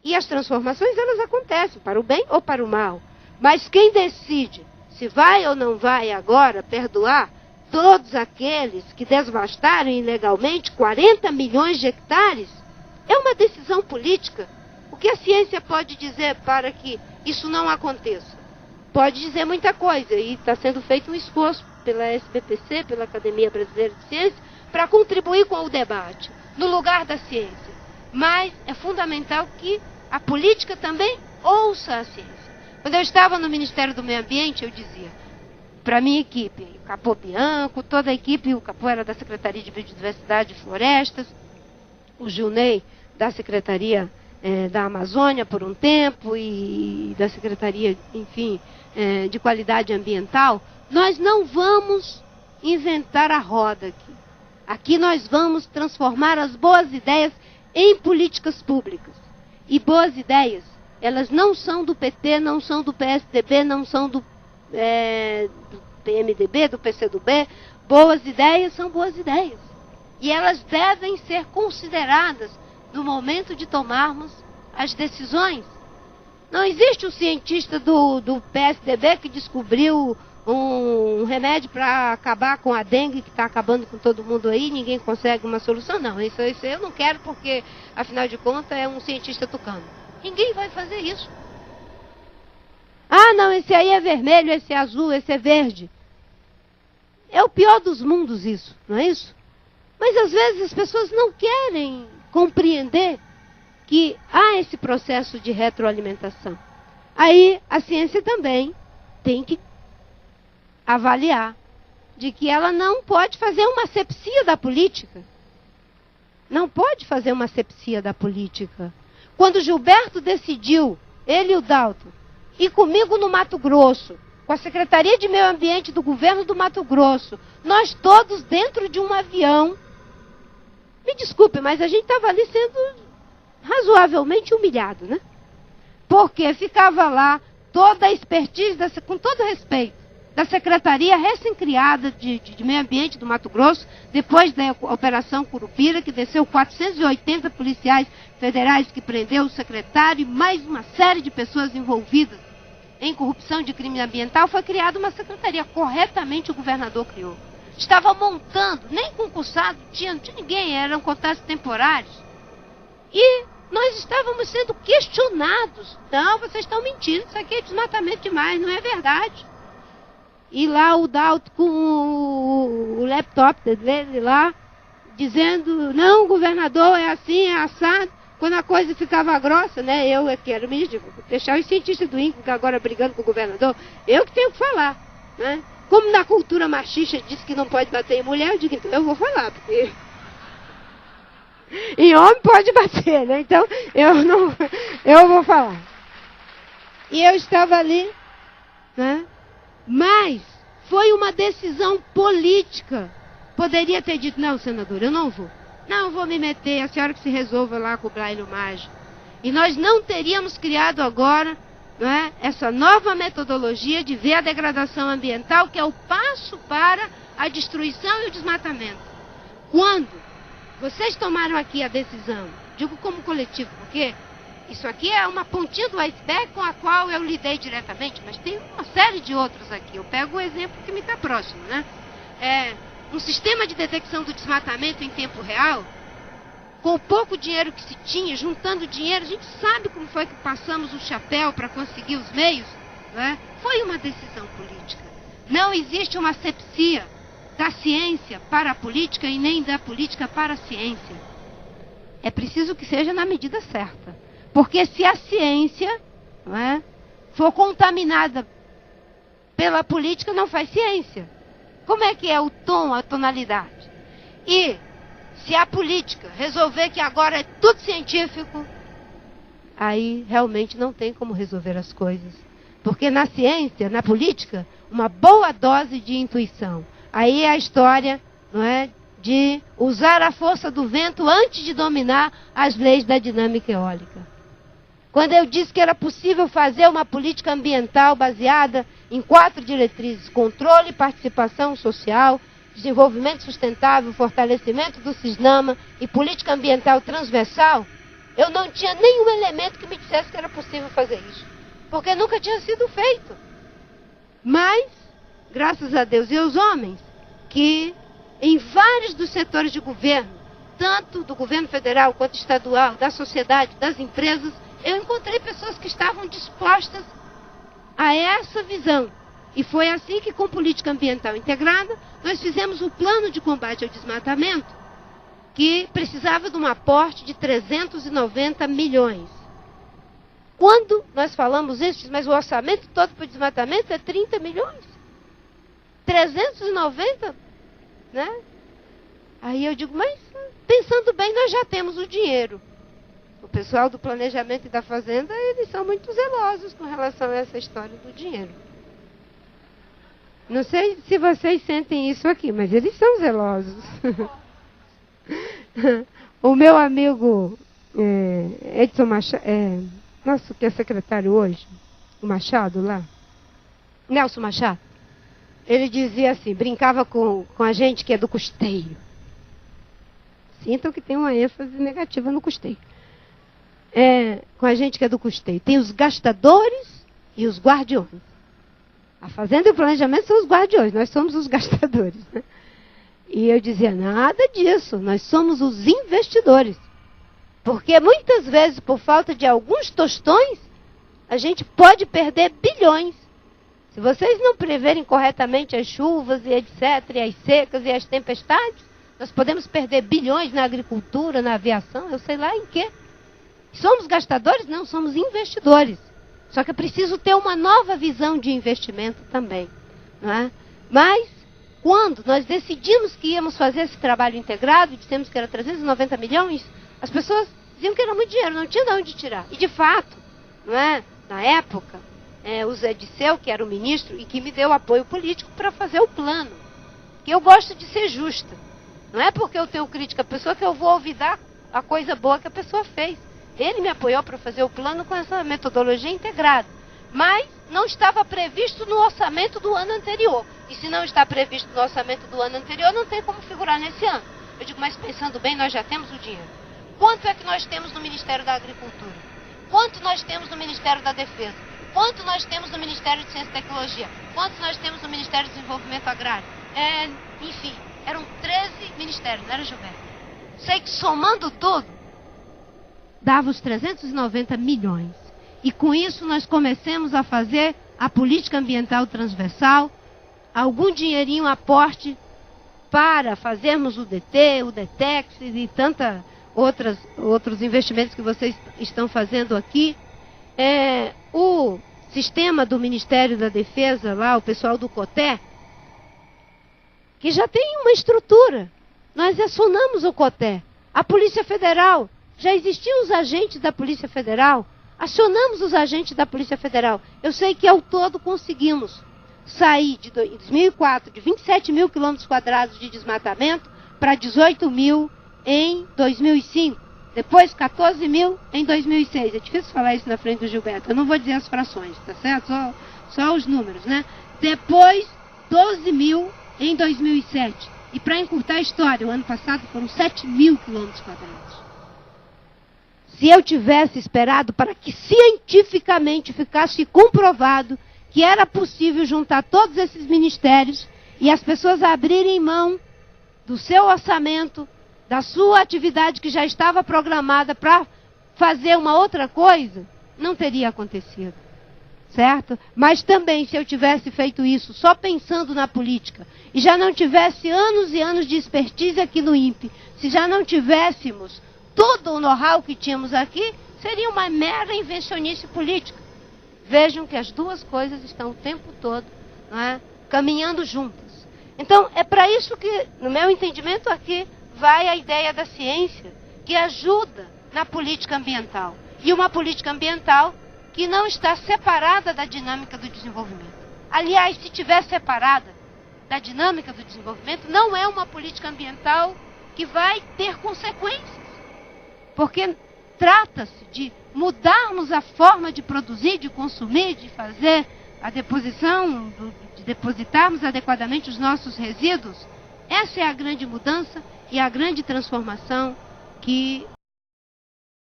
E as transformações, elas acontecem, para o bem ou para o mal. Mas quem decide se vai ou não vai agora perdoar todos aqueles que devastaram ilegalmente 40 milhões de hectares, é uma decisão política. O que a ciência pode dizer para que isso não aconteça? Pode dizer muita coisa, e está sendo feito um esforço pela SBPC, pela Academia Brasileira de Ciências, para contribuir com o debate, no lugar da ciência. Mas é fundamental que a política também ouça a ciência. Quando eu estava no Ministério do Meio Ambiente, eu dizia, para a minha equipe, o Capô Bianco, toda a equipe, o Capô era da Secretaria de Biodiversidade e Florestas, o Gilney da Secretaria da Amazônia por um tempo e da Secretaria, enfim, de Qualidade Ambiental, nós não vamos inventar a roda aqui. Aqui nós vamos transformar as boas ideias em políticas públicas. E boas ideias, elas não são do PT, não são do PSDB, não são do PMDB, do PCdoB. Boas ideias são boas ideias. E elas devem ser consideradas no momento de tomarmos as decisões. Não existe um cientista do PSDB que descobriu um remédio para acabar com a dengue, que está acabando com todo mundo aí, ninguém consegue uma solução. Não, isso eu não quero porque, afinal de contas, é um cientista tucano. Ninguém vai fazer isso. Ah, não, esse aí é vermelho, esse é azul, esse é verde. É o pior dos mundos isso, não é isso? Mas às vezes as pessoas não querem compreender que há esse processo de retroalimentação. Aí a ciência também tem que avaliar de que ela não pode fazer uma asepsia da política. Não pode fazer uma asepsia da política. Quando Gilberto decidiu, ele e o Dalton, ir comigo no Mato Grosso, com a Secretaria de Meio Ambiente do governo do Mato Grosso, nós todos dentro de um avião, me desculpe, mas a gente estava ali sendo razoavelmente humilhado, né? Porque ficava lá toda a expertise, com todo respeito, da Secretaria recém-criada de Meio Ambiente do Mato Grosso, depois da Operação Curupira, que desceu 480 policiais federais que prendeu o secretário e mais uma série de pessoas envolvidas em corrupção de crime ambiental, foi criada uma secretaria. Corretamente o governador criou. Estava montando, nem concursado, não tinha ninguém, eram contratos temporários. E nós estávamos sendo questionados. Não, vocês estão mentindo, isso aqui é desmatamento demais, não é verdade. E lá o Dalton com o laptop dele lá, dizendo, não, governador, é assim, é assado. Quando a coisa ficava grossa, né, eu que era o ministro, vou deixar os cientistas do INCRA agora brigando com o governador, eu que tenho que falar, né? Como na cultura machista diz que não pode bater em mulher, eu digo, então eu vou falar, porque em homem pode bater, né? Então eu vou falar. E eu estava ali, né? Mas foi uma decisão política. Poderia ter dito, não, senador, eu não vou. Não, vou me meter, a senhora que se resolva lá com o braille mágico. E nós não teríamos criado agora, não é, essa nova metodologia de ver a degradação ambiental, que é o passo para a destruição e o desmatamento. Quando vocês tomaram aqui a decisão, digo como coletivo, porque isso aqui é uma pontinha do iceberg com a qual eu lidei diretamente, mas tem uma série de outros aqui. Eu pego o exemplo que me está próximo, né? Um sistema de detecção do desmatamento em tempo real, com o pouco dinheiro que se tinha, juntando dinheiro, a gente sabe como foi que passamos o chapéu para conseguir os meios, né? Foi uma decisão política. Não existe uma asepsia da ciência para a política e nem da política para a ciência. É preciso que seja na medida certa. Porque se a ciência, não é, for contaminada pela política, não faz ciência. Como é que é o tom, a tonalidade? E se a política resolver que agora é tudo científico, aí realmente não tem como resolver as coisas. Porque na ciência, na política, uma boa dose de intuição. Aí é a história, não é, de usar a força do vento antes de dominar as leis da dinâmica eólica. Quando eu disse que era possível fazer uma política ambiental baseada em 4 diretrizes: controle, participação social, desenvolvimento sustentável, fortalecimento do CISNAMA e política ambiental transversal, Eu não tinha nenhum elemento que me dissesse que era possível fazer isso, porque nunca tinha sido feito. Mas, graças a Deus e aos homens, que em vários dos setores de governo, tanto do governo federal quanto estadual, da sociedade, das empresas, eu encontrei pessoas que estavam dispostas a essa visão. E foi assim que, com política ambiental integrada, nós fizemos o plano de combate ao desmatamento, que precisava de um aporte de 390 milhões. Quando nós falamos isso, mas o orçamento todo para o desmatamento é 30 milhões. 390, né? Aí eu digo, mas pensando bem, nós já temos o dinheiro. O pessoal do planejamento e da fazenda, eles são muito zelosos com relação a essa história do dinheiro. Não sei se vocês sentem isso aqui, mas eles são zelosos. O meu amigo Edson Machado, nosso que é secretário hoje, o Machado lá, Nelson Machado, ele dizia assim, brincava com a gente que é do custeio. Sintam que tem uma ênfase negativa no custeio. Com a gente que é do custeio. Tem os gastadores e os guardiões. A fazenda e o planejamento são os guardiões, nós somos os gastadores, né? E eu dizia, nada disso, nós somos os investidores. Porque muitas vezes, por falta de alguns tostões, a gente pode perder bilhões. Se vocês não preverem corretamente as chuvas e etc, e as secas e as tempestades, nós podemos perder bilhões na agricultura, na aviação, eu sei lá em quê. Somos gastadores? Não, somos investidores. Só que é preciso ter uma nova visão de investimento também, não é? Mas, quando nós decidimos que íamos fazer esse trabalho integrado, dissemos que era 390 milhões, as pessoas diziam que era muito dinheiro, não tinha de onde tirar. E de fato, não é? Na época, o Zé Disseu, que era o ministro, e que me deu apoio político para fazer o plano. Que eu gosto de ser justa. Não é porque eu tenho crítica à pessoa que eu vou olvidar a coisa boa que a pessoa fez. Ele me apoiou para fazer o plano com essa metodologia integrada. Mas não estava previsto no orçamento do ano anterior. E se não está previsto no orçamento do ano anterior, não tem como figurar nesse ano. Eu digo, mas pensando bem, nós já temos o dinheiro. Quanto é que nós temos no Ministério da Agricultura? Quanto nós temos no Ministério da Defesa? Quanto nós temos no Ministério de Ciência e Tecnologia? Quanto nós temos no Ministério de Desenvolvimento Agrário? Enfim, eram 13 ministérios, não era, Gilberto? Sei que somando tudo, dava os 390 milhões. E com isso nós começamos a fazer a política ambiental transversal, algum dinheirinho aporte para fazermos o DT, o DETEX e tantos outros investimentos que vocês estão fazendo aqui. O sistema do Ministério da Defesa, lá, o pessoal do COTÉ, que já tem uma estrutura. Nós acionamos o COTÉ. A Polícia Federal, já existiam os agentes da Polícia Federal, acionamos os agentes da Polícia Federal. Eu sei que ao todo conseguimos sair de 2004 de 27 mil quilômetros quadrados de desmatamento para 18 mil em 2005. Depois 14 mil em 2006. É difícil falar isso na frente do Gilberto. Eu não vou dizer as frações, tá certo? Só os números, né? Depois 12 mil em 2007. E para encurtar a história, o ano passado foram 7 mil quilômetros quadrados. Se eu tivesse esperado para que cientificamente ficasse comprovado que era possível juntar todos esses ministérios e as pessoas abrirem mão do seu orçamento, da sua atividade que já estava programada para fazer uma outra coisa, não teria acontecido. Certo? Mas também, se eu tivesse feito isso só pensando na política, e já não tivesse anos e anos de expertise aqui no INPE, se já não tivéssemos todo o know-how que tínhamos aqui, seria uma mera invencionice política. Vejam que as duas coisas estão o tempo todo, não é, caminhando juntas. Então, é para isso que, no meu entendimento aqui, vai a ideia da ciência, que ajuda na política ambiental. E uma política ambiental que não está separada da dinâmica do desenvolvimento. Aliás, se estiver separada da dinâmica do desenvolvimento, não é uma política ambiental que vai ter consequências. Porque trata-se de mudarmos a forma de produzir, de consumir, de fazer a deposição, de depositarmos adequadamente os nossos resíduos. Essa é a grande mudança e a grande transformação que